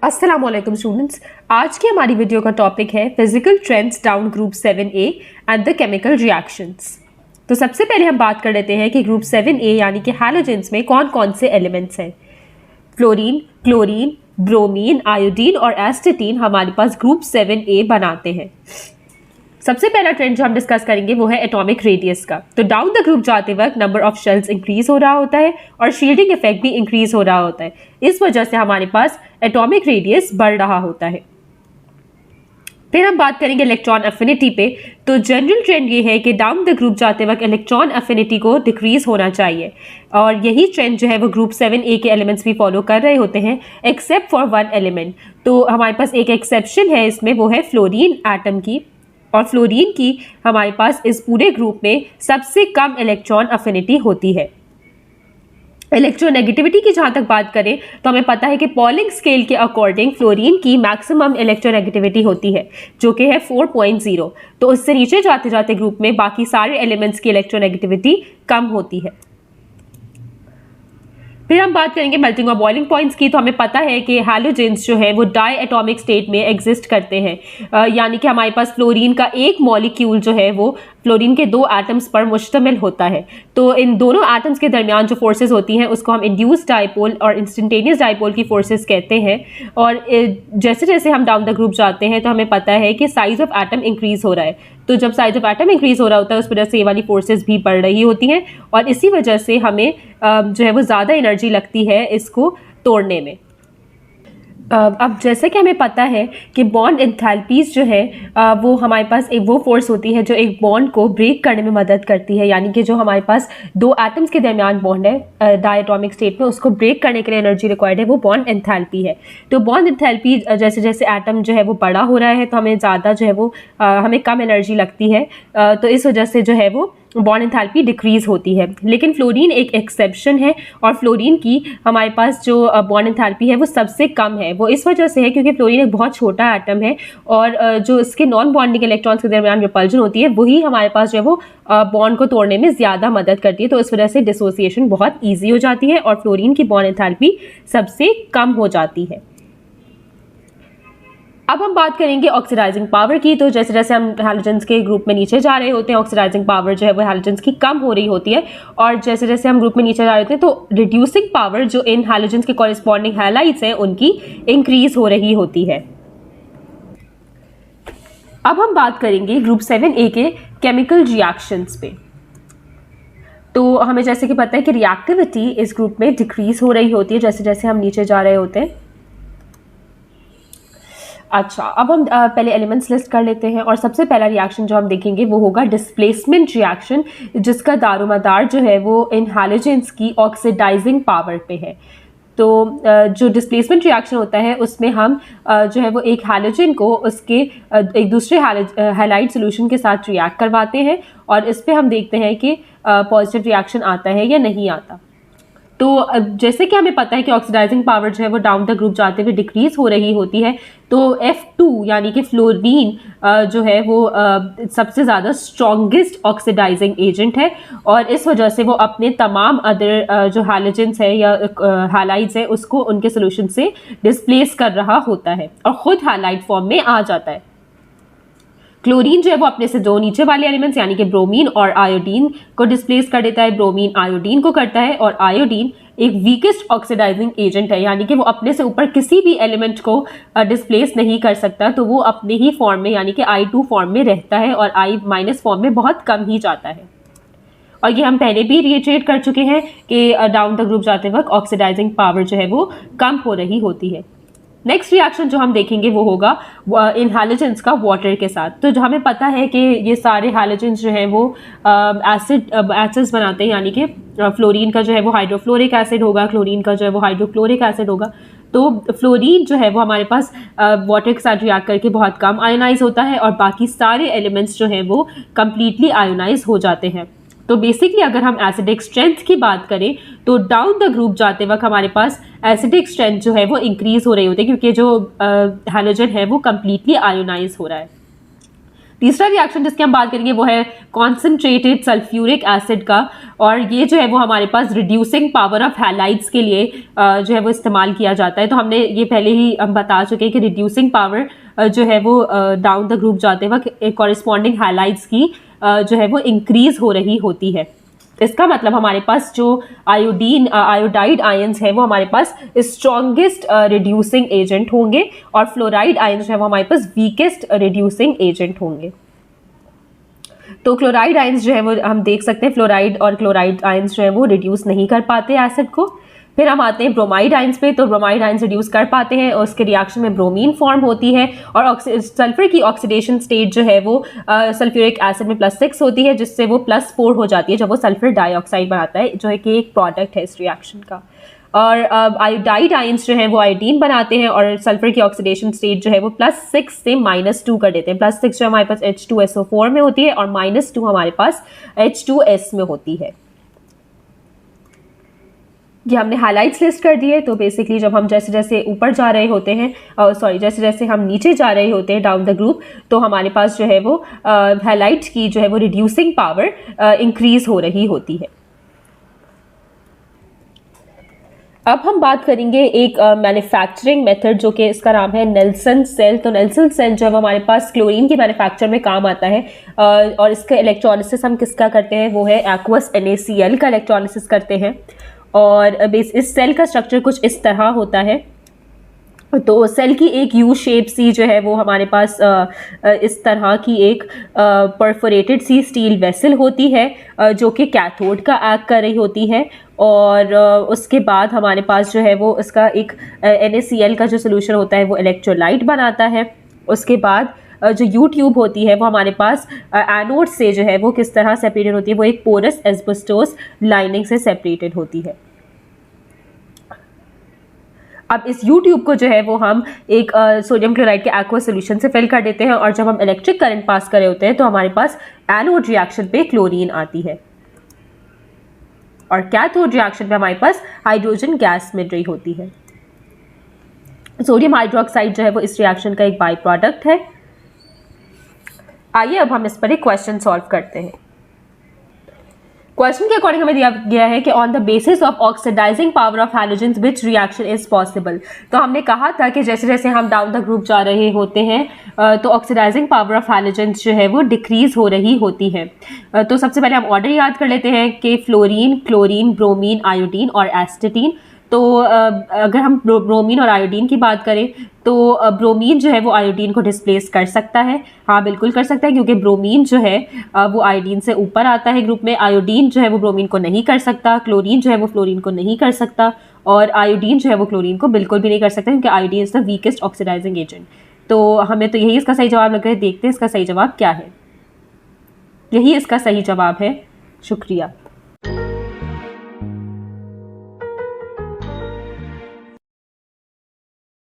अस्सलामुअलैकुम स्टूडेंट्स। आज की हमारी वीडियो का टॉपिक है physical trends down group 7A and the chemical reactions. तो सबसे पहले हम बात कर लेते हैं कि ग्रुप 7A यानी कि हैलोजेंस में कौन कौन से एलिमेंट्स हैं। फ्लोरीन, क्लोरीन, ब्रोमीन, आयोडीन और एस्टेटीन हमारे पास ग्रुप 7A बनाते हैं। सबसे पहला ट्रेंड जो हम डिस्कस करेंगे वो है एटॉमिक रेडियस का। तो डाउन द ग्रुप जाते वक्त नंबर ऑफ शेल्स इंक्रीज हो रहा होता है और शील्डिंग इफेक्ट भी इंक्रीज हो रहा होता है। इस वजह से हमारे पास एटॉमिक रेडियस बढ़ रहा होता है। फिर हम बात करेंगे इलेक्ट्रॉन अफिनिटी पे। तो जनरल ट्रेंड ये है कि डाउन द ग्रुप जाते वक्त इलेक्ट्रॉन अफिनिटी को डिक्रीज होना चाहिए और यही ट्रेंड जो है वो ग्रुप 7A के एलिमेंट्स भी फॉलो कर रहे होते हैं एक्सेप्ट फॉर वन एलिमेंट। तो हमारे पास एक एक्सेप्शन है इसमें, वो है फ्लोरीन एटम की। और फ्लोरीन की हमारे पास इस पूरे ग्रुप में सबसे कम इलेक्ट्रॉन अफिनिटी होती है। इलेक्ट्रोनेगेटिविटी की जहाँ तक बात करें तो हमें पता है कि पॉलिंग स्केल के अकॉर्डिंग फ्लोरीन की मैक्सिमम इलेक्ट्रोनेगेटिविटी होती है जो कि है 4.0। तो उससे नीचे जाते जाते ग्रुप में बाकी सारे एलिमेंट्स की इलेक्ट्रोनेगेटिविटी कम होती है। फिर हम बात करेंगे मेल्टिंग और बॉइलिंग पॉइंट्स की। तो हमें पता है कि हैलोजेंस जो है वो डाई एटॉमिक स्टेट में एग्जिस्ट करते हैं, यानी कि हमारे पास फ्लोरीन का एक मॉलिक्यूल जो है वो फ्लोरीन के दो एटम्स पर मुश्तमिल होता है। तो इन दोनों एटम्स के दरमियान जो फोर्सेस होती हैं उसको हम इंड्यूस्ड डाइपोल और इंस्टेंटेनियस डाइपोल की फोर्सेस कहते हैं। और जैसे जैसे हम डाउन द ग्रुप जाते हैं तो हमें पता है कि साइज ऑफ एटम इंक्रीज हो रहा है। तो जब साइज ऑफ एटम इंक्रीज हो रहा होता है उस वजह से ये वाली फोर्सेस भी बढ़ रही होती हैं और इसी वजह से हमें जो है वो ज़्यादा एनर्जी लगती है इसको तोड़ने में। अब जैसे कि हमें पता है कि बॉन्ड एंथैल्पीज जो है वो हमारे पास एक वो फोर्स होती है जो एक बॉन्ड को ब्रेक करने में मदद करती है, यानी कि जो हमारे पास दो एटम्स के दरमियान बॉन्ड है डायटोमिक स्टेट में, उसको ब्रेक करने के लिए एनर्जी रिक्वायर्ड है, वो बॉन्ड एंथैल्पी है। तो बॉन्ड एंथैल्पी जैसे जैसे एटम जो है वो बड़ा हो रहा है तो हमें ज़्यादा जो है वो हमें कम एनर्जी लगती है, तो इस वजह से जो है वो बॉन्ड एंथैल्पी डिक्रीज होती है। लेकिन फ्लोरीन एक एक्सेप्शन है और फ्लोरीन की हमारे पास जो बॉन्ड एंथैल्पी है वो सबसे कम है। वो इस वजह से है क्योंकि फ्लोरीन एक बहुत छोटा एटम है और जो इसके नॉन बॉन्डिंग इलेक्ट्रॉन्स के दरमियान रिपल्जन होती है वही हमारे पास जो है वो बॉन्ड को तोड़ने में ज़्यादा मदद करती है। तो इस वजह से डिसोसिएशन बहुत ईजी हो जाती है और फ्लोरीन की बॉन्ड एंथैल्पी सबसे कम हो जाती है। अब हम बात करेंगे ऑक्सीडाइजिंग पावर की। तो जैसे जैसे हम हैलोजेंस के ग्रुप में नीचे जा रहे होते हैं ऑक्सीडाइजिंग पावर जो है वो हैलोजेंस की कम हो रही होती है और जैसे जैसे हम ग्रुप में नीचे जा रहे होते हैं तो रिड्यूसिंग पावर जो इन हैलोजेंस के कॉरेस्पॉन्डिंग हैलाइड्स हैं उनकी इंक्रीज हो रही होती है। अब हम बात करेंगे ग्रुप 7A के केमिकल रिएक्शंस पे। तो हमें जैसे कि पता है कि रिएक्टिविटी इस ग्रुप में डिक्रीज हो रही होती है जैसे जैसे हम नीचे जा रहे होते हैं। अच्छा, अब हम पहले एलिमेंट्स लिस्ट कर लेते हैं और सबसे पहला रिएक्शन जो हम देखेंगे वो होगा डिस्प्लेसमेंट रिएक्शन, जिसका दारोमदार जो है वो इन हैलोजेंस की ऑक्सीडाइजिंग पावर पे है। तो जो डिस्प्लेसमेंट रिएक्शन होता है उसमें हम जो है वो एक हैलोजन को उसके एक दूसरे हैलाइड सोल्यूशन के साथ रिएक्ट करवाते हैं और इस पे हम देखते हैं कि पॉजिटिव रिएक्शन आता है या नहीं आता। तो जैसे कि हमें पता है कि ऑक्सीडाइजिंग पावर जो है वो डाउन द ग्रुप जाते हुए डिक्रीज हो रही होती है, तो F2 यानी कि फ्लोरीन जो है वो सबसे ज़्यादा स्ट्रॉन्गेस्ट ऑक्सीडाइजिंग एजेंट है और इस वजह से वो अपने तमाम अदर जो हैलोजेंस है या हैलाइड्स है उसको उनके सोल्यूशन से डिस्प्लेस कर रहा होता है और ख़ुद हैलाइड फॉर्म में आ जाता है। क्लोरीन जो है वो अपने से दो नीचे वाले एलिमेंट्स यानी कि ब्रोमीन और आयोडीन को डिस्प्लेस कर देता है, ब्रोमीन आयोडीन को करता है और आयोडीन एक वीकेस्ट ऑक्सीडाइजिंग एजेंट है, यानी कि वो अपने से ऊपर किसी भी एलिमेंट को डिस्प्लेस नहीं कर सकता, तो वो अपने ही फॉर्म में यानी कि I2 फॉर्म में रहता है और I- फॉर्म में बहुत कम ही जाता है। और ये हम पहले भी रिएट्रेट कर चुके हैं कि डाउन द ग्रुप जाते वक्त ऑक्सीडाइजिंग पावर जो है वो कम हो रही होती है। नेक्स्ट रिएक्शन जो हम देखेंगे वो होगा इन हैलोजेंस का वाटर के साथ। तो जो हमें पता है कि ये सारे हैलोजेंस जो हैं वो एसिड्स बनाते हैं, यानी कि फ्लोरीन का जो है वो हाइड्रोफ्लोरिक एसिड होगा, क्लोरीन का जो है वो हाइड्रोक्लोरिक एसिड होगा। तो फ्लोरीन जो है वो हमारे पास वाटर के साथ रिएक्ट करके बहुत कम आयोनाइज होता है और बाकी सारे एलिमेंट्स जो हैं वो कम्प्लीटली आयोनाइज हो जाते हैं। तो बेसिकली अगर हम एसिडिक स्ट्रेंथ की बात करें तो डाउन द ग्रुप जाते वक्त हमारे पास एसिडिक स्ट्रेंथ जो है वो इंक्रीज हो रही होती है क्योंकि जो हैलोजन है वो कम्प्लीटली आयोनाइज हो रहा है। तीसरा रिएक्शन जिसकी हम बात करेंगे वो है कॉन्सेंट्रेटेड सल्फ्यूरिक एसिड का, और ये जो है वो हमारे पास रिड्यूसिंग पावर ऑफ हैलाइड्स के लिए जो है वो इस्तेमाल किया जाता है। तो हमने ये पहले ही हम बता चुके हैं कि रिड्यूसिंग पावर जो है वो डाउन द ग्रुप जाते वक्त कॉरेस्पॉन्डिंग हैलाइड्स की जो है वो इंक्रीज हो रही होती है। इसका मतलब हमारे पास जो आयोडाइड आयंस है वो हमारे पास स्ट्रॉन्गेस्ट रिड्यूसिंग एजेंट होंगे, और फ्लोराइड आयंस जो है वो हमारे पास वीकेस्ट रिड्यूसिंग एजेंट होंगे। तो क्लोराइड आयंस जो है वो हम देख सकते हैं, फ्लोराइड और क्लोराइड आयंस जो है वो रिड्यूस नहीं कर पाते एसिड को। फिर हम आते हैं ब्रोमाइड आयंस पे, तो ब्रोमाइड आयंस रिड्यूस कर पाते हैं और उसके रिएक्शन में ब्रोमीन फॉर्म होती है, और सल्फर की ऑक्सीडेशन स्टेट जो है वो सल्फ्यूरिक एसिड में +6 होती है, जिससे वो +4 हो जाती है जब वो सल्फर डाइऑक्साइड बनाता है, जो है कि एक प्रोडक्ट है इस रिएक्शन का। और आयोडाइड आयंस जो हैं वो आयोडीन बनाते हैं, और सल्फर की ऑक्सीडेशन स्टेट जो है वो +6 से -2 कर देते हैं। +6 जो हमारे पास H2SO4 में होती है, और -2 हमारे पास H2S में होती है। ये हमने हाइलाइट्स लिस्ट कर दिए। तो बेसिकली जब हम जैसे जैसे ऊपर जा रहे होते हैं जैसे जैसे हम नीचे जा रहे होते हैं डाउन द ग्रुप, तो हमारे पास जो है वो हाइलाइट्स की जो है वो रिड्यूसिंग पावर इंक्रीज हो रही होती है। अब हम बात करेंगे एक मैन्युफैक्चरिंग मेथड, जो कि इसका नाम है नेल्सन सेल। तो नेल्सन सेल जब हमारे पास क्लोरीन के मैन्युफैक्चर में काम आता है, और इसका इलेक्ट्रोलिसिस हम किसका करते हैं, वो है एक्वस NaCl का इलेक्ट्रोलिसिस करते हैं। और इस सेल का स्ट्रक्चर कुछ इस तरह होता है। तो सेल की एक यू शेप सी जो है वो हमारे पास इस तरह की एक परफोरेटेड सी स्टील वेसल होती है, जो कि कैथोड का एक्ट कर रही होती है। और उसके बाद हमारे पास जो है वो इसका एक NaCl का जो सोल्यूशन होता है वो इलेक्ट्रोलाइट बनाता है। उसके बाद जो यू ट्यूब होती है वो हमारे पास एनोड से जो है वो किस तरह सेपरेटेड होती है, वो एक पोरस एस्बेस्टोस लाइनिंग से सेपरेटेड होती है। अब इस यू ट्यूब को जो है वो हम एक सोडियम क्लोराइड के एक्वा सोल्यूशन से फिल कर देते हैं, और जब हम इलेक्ट्रिक करंट पास कर रहे होते हैं तो हमारे पास एनोड रिएक्शन पे क्लोरीन आती है, और कैथोड रिएक्शन पे हमारे पास हाइड्रोजन गैस मिल रही होती है। सोडियम हाइड्रोक्साइड जो है वो इस रिएक्शन का एक बाई प्रोडक्ट है। आइए अब हम इस पर एक क्वेश्चन सॉल्व करते हैं। क्वेश्चन के अकॉर्डिंग हमें दिया गया है कि on the basis of oxidising power of halogens which reaction is possible. तो हमने कहा था कि जैसे जैसे हम डाउन द ग्रुप जा रहे होते हैं तो ऑक्सीडाइजिंग पावर ऑफ हैलोजेंस जो है वो डिक्रीज हो रही होती है। तो सबसे पहले हम ऑर्डर याद कर लेते हैं कि फ्लोरीन, क्लोरीन, ब्रोमीन, आयोडीन और एस्टेटीन। तो अगर हम ब्रोमीन और आयोडीन की बात करें तो ब्रोमीन जो है वो आयोडीन को डिस्प्लेस कर सकता है। हाँ, बिल्कुल कर सकता है, क्योंकि ब्रोमीन जो है वो आयोडीन से ऊपर आता है ग्रुप में। आयोडीन जो है वो ब्रोमीन को नहीं कर सकता, क्लोरीन जो है वो फ्लोरीन को नहीं कर सकता, और आयोडीन जो है वो क्लोरीन को बिल्कुल भी नहीं कर सकता, क्योंकि iodine is the weakest oxidising agent. तो हमें तो यही इसका सही जवाब लग रहा है। देखते हैं इसका सही जवाब क्या है। यही इसका सही जवाब है। शुक्रिया।